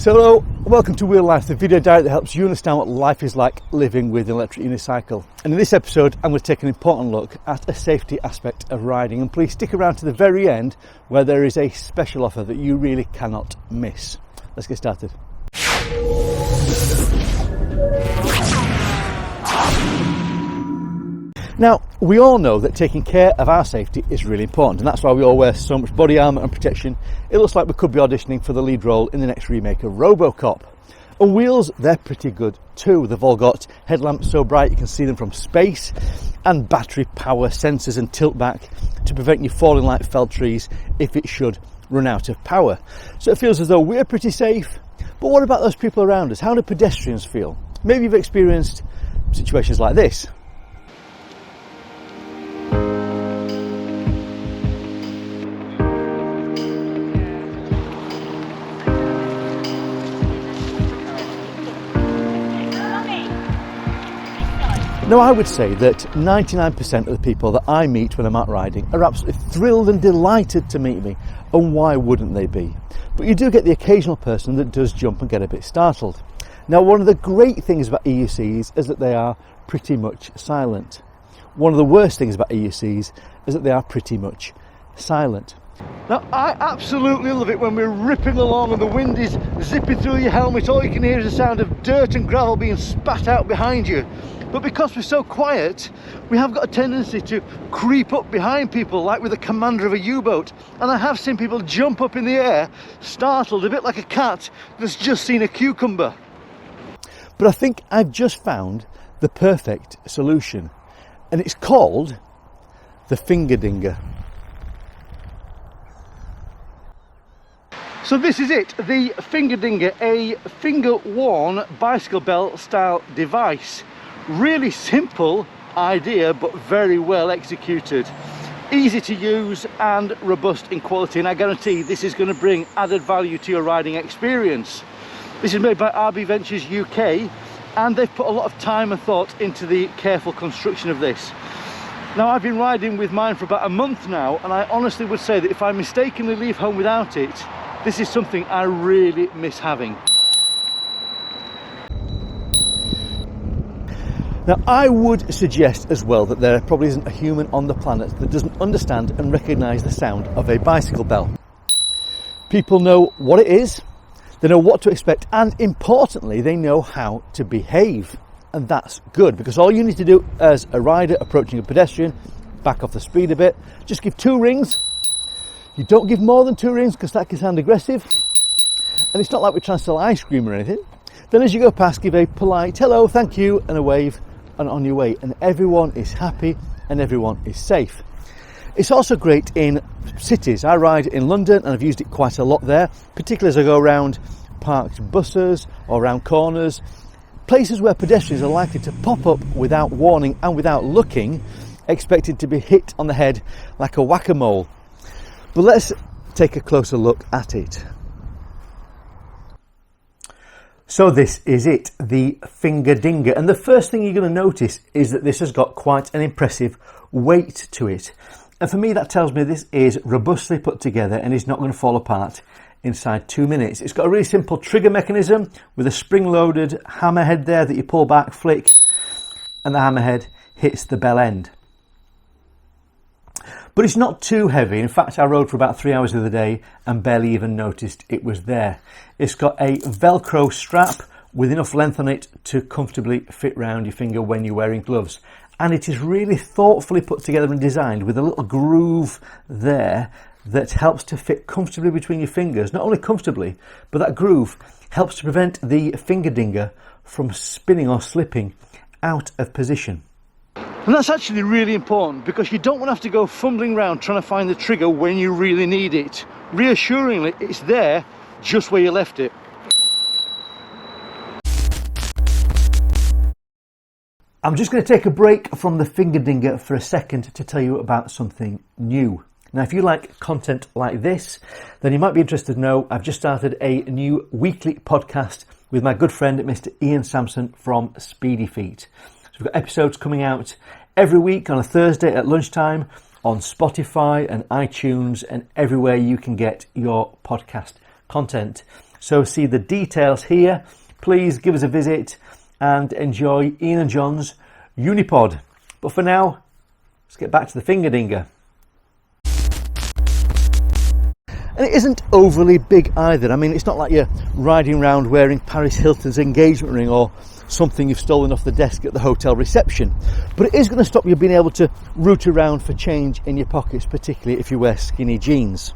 So hello, welcome to Wheel Life, the video diary that helps you understand what life is like living with an electric unicycle. And in this episode, I'm going to take an important look at a safety aspect of riding. And please stick around to the very end where there is a special offer that you really cannot miss. Let's get started. Now, we all know that taking care of our safety is really important, and that's why we all wear so much body armour and protection. It looks like we could be auditioning for the lead role in the next remake of RoboCop. And wheels, they're pretty good too. They've all got headlamps so bright you can see them from space, and battery power sensors and tilt back to prevent you falling like felled trees if it should run out of power. So it feels as though we're pretty safe. But what about those people around us? How do pedestrians feel? Maybe you've experienced situations like this. Now, I would say that 99% of the people that I meet when I'm out riding are absolutely thrilled and delighted to meet me, and why wouldn't they be? But you do get the occasional person that does jump and get a bit startled. Now, one of the great things about EUCs is that they are pretty much silent. One of the worst things about EUCs is that they are pretty much silent. Now, I absolutely love it when we're ripping along and the wind is zipping through your helmet. All you can hear is the sound of dirt and gravel being spat out behind you. But because we're so quiet, we have got a tendency to creep up behind people like with the commander of a U-boat. And I have seen people jump up in the air, startled, a bit like a cat that's just seen a cucumber. But I think I've just found the perfect solution, and it's called the Fingerdinger. So this is it, the Fingerdinger, a finger-worn bicycle belt style device. Really simple idea, but very well executed. Easy to use and robust in quality, and I guarantee this is going to bring added value to your riding experience. This is made by RB Ventures UK, and they've put a lot of time and thought into the careful construction of this. Now, I've been riding with mine for about a month now, and I honestly would say that if I mistakenly leave home without it, this is something I really miss having. Now, I would suggest as well that there probably isn't a human on the planet that doesn't understand and recognise the sound of a bicycle bell. People know what it is, they know what to expect, and importantly, they know how to behave. And that's good, because all you need to do as a rider approaching a pedestrian, back off the speed a bit, just give 2 rings. You don't give more than 2 rings because that can sound aggressive. And it's not like we're trying to sell ice cream or anything. Then as you go past, give a polite hello, thank you, and a wave, and on your way. And everyone is happy and everyone is safe. It's also great in cities. I ride in London and I've used it quite a lot there, particularly as I go around parked buses or around corners. Places where pedestrians are likely to pop up without warning and without looking, expected to be hit on the head like a whack-a-mole. But let's take a closer look at it. So this is it, the Fingerdinger. And the first thing you're going to notice is that this has got quite an impressive weight to it. And for me, that tells me this is robustly put together and is not going to fall apart inside 2 minutes. It's got a really simple trigger mechanism with a spring-loaded hammerhead there that you pull back, flick, and the hammerhead hits the bell end. But it's not too heavy. In fact, I rode for about 3 hours the other day and barely even noticed it was there. It's got a Velcro strap with enough length on it to comfortably fit round your finger when you're wearing gloves. And it is really thoughtfully put together and designed with a little groove there that helps to fit comfortably between your fingers. Not only comfortably, but that groove helps to prevent the Fingerdinger from spinning or slipping out of position. And that's actually really important, because you don't want to have to go fumbling around trying to find the trigger when you really need it. Reassuringly, it's there just where you left it. I'm just going to take a break from the Fingerdinger for a second to tell you about something new. Now, if you like content like this, then you might be interested to know I've just started a new weekly podcast with my good friend Mr. Ian Sampson from Speedy Feet. So we've got episodes coming out every week on a Thursday at lunchtime on Spotify and iTunes and everywhere you can get your podcast content. So see the details here. Please give us a visit and enjoy Ian and John's Unipod. But for now, let's get back to the Fingerdinger. And it isn't overly big either. I mean, it's not like you're riding around wearing Paris Hilton's engagement ring or something you've stolen off the desk at the hotel reception. But it is going to stop you being able to root around for change in your pockets, particularly if you wear skinny jeans.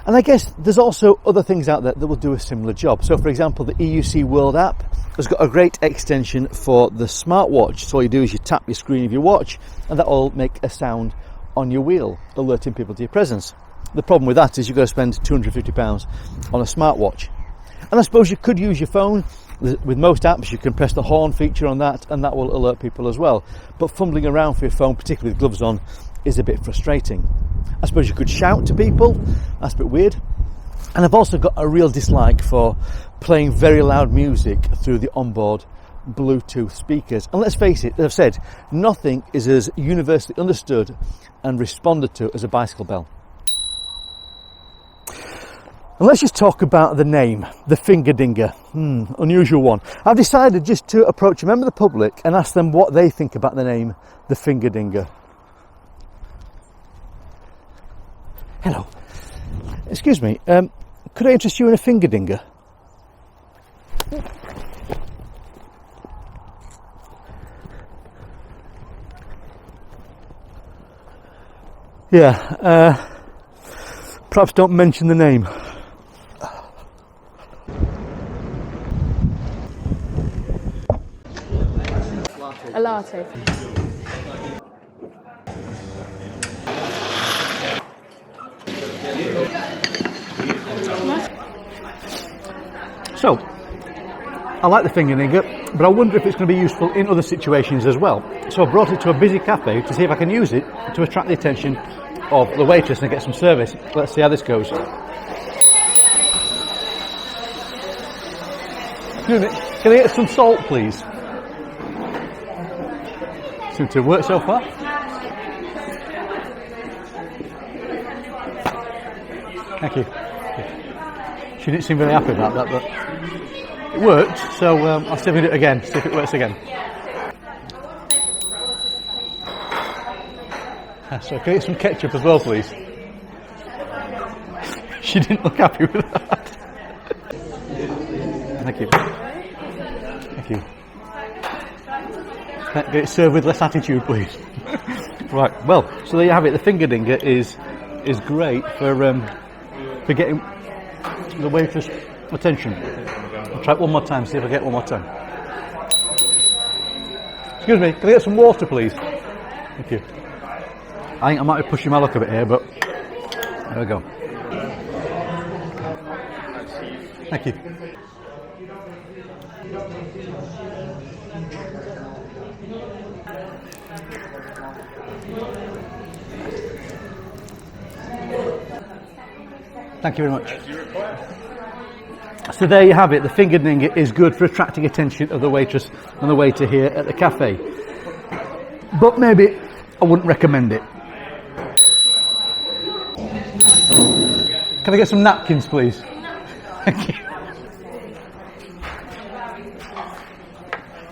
And I guess there's also other things out there that will do a similar job. So for example, the EUC World app has got a great extension for the smartwatch. So all you do is you tap your screen of your watch and that will make a sound on your wheel, alerting people to your presence. The problem with that is you've got to spend £250 on a smartwatch. And I suppose you could use your phone. With most apps, you can press the horn feature on that and that will alert people as well. But fumbling around for your phone, particularly with gloves on, is a bit frustrating. I suppose you could shout to people. That's a bit weird. And I've also got a real dislike for playing very loud music through the onboard Bluetooth speakers. And let's face it, as I've said, nothing is as universally understood and responded to as a bicycle bell. And let's just talk about the name, the Fingerdinger. Unusual one. I've decided just to approach a member of the public and ask them what they think about the name, the Fingerdinger. Hello. Excuse me, could I interest you in a Fingerdinger? Yeah, perhaps don't mention the name. A latte. So, I like the Fingerdinger, but I wonder if it's going to be useful in other situations as well. So I brought it to a busy cafe to see if I can use it to attract the attention of the waitress and get some service. Let's see how this goes. Excuse me, can I get some salt, please? Seems to have worked so far. Thank you. She didn't seem very happy about that, but it worked, so I'll see if we do it again, see if it works again. So can I get some ketchup as well, please? She didn't look happy with that. Thank you. Thank you. Get it served with less attitude, please. Right, well, so there you have it. The Fingerdinger is great for getting the waitress attention. I'll try it one more time, see if I get one more time. Excuse me, can I get some water, please? Thank you. I think I might be pushing my luck a bit here, but there we go. Thank you. Thank you very much. So there you have it. The Fingerdinger is good for attracting attention of the waitress and the waiter here at the cafe. But maybe I wouldn't recommend it. Can I get some napkins, please? Thank you.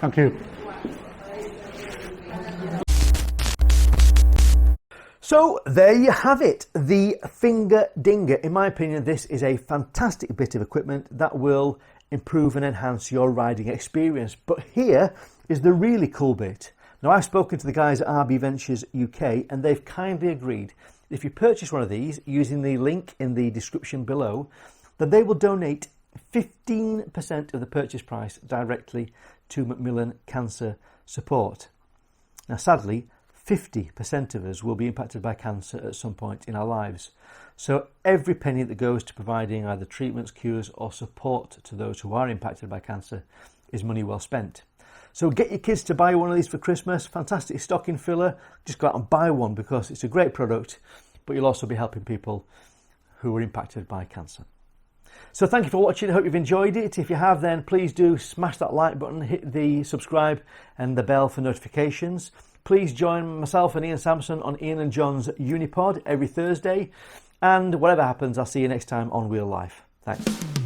Thank you. So there you have it, the Fingerdinger. In my opinion, this is a fantastic bit of equipment that will improve and enhance your riding experience. But here is the really cool bit. Now, I've spoken to the guys at RB Ventures UK and they've kindly agreed if you purchase one of these using the link in the description below, then they will donate 15% of the purchase price directly to McMillan Cancer Support. Now, sadly, 50% of us will be impacted by cancer at some point in our lives. So every penny that goes to providing either treatments, cures or support to those who are impacted by cancer is money well spent. So get your kids to buy one of these for Christmas. Fantastic stocking filler. Just go out and buy one because it's a great product, but you'll also be helping people who are impacted by cancer. So thank you for watching. I hope you've enjoyed it. If you have, then please do smash that like button, hit the subscribe and the bell for notifications. Please join myself and Ian Sampson on Ian and John's Unipod every Thursday. And whatever happens, I'll see you next time on Wheel Life. Thanks.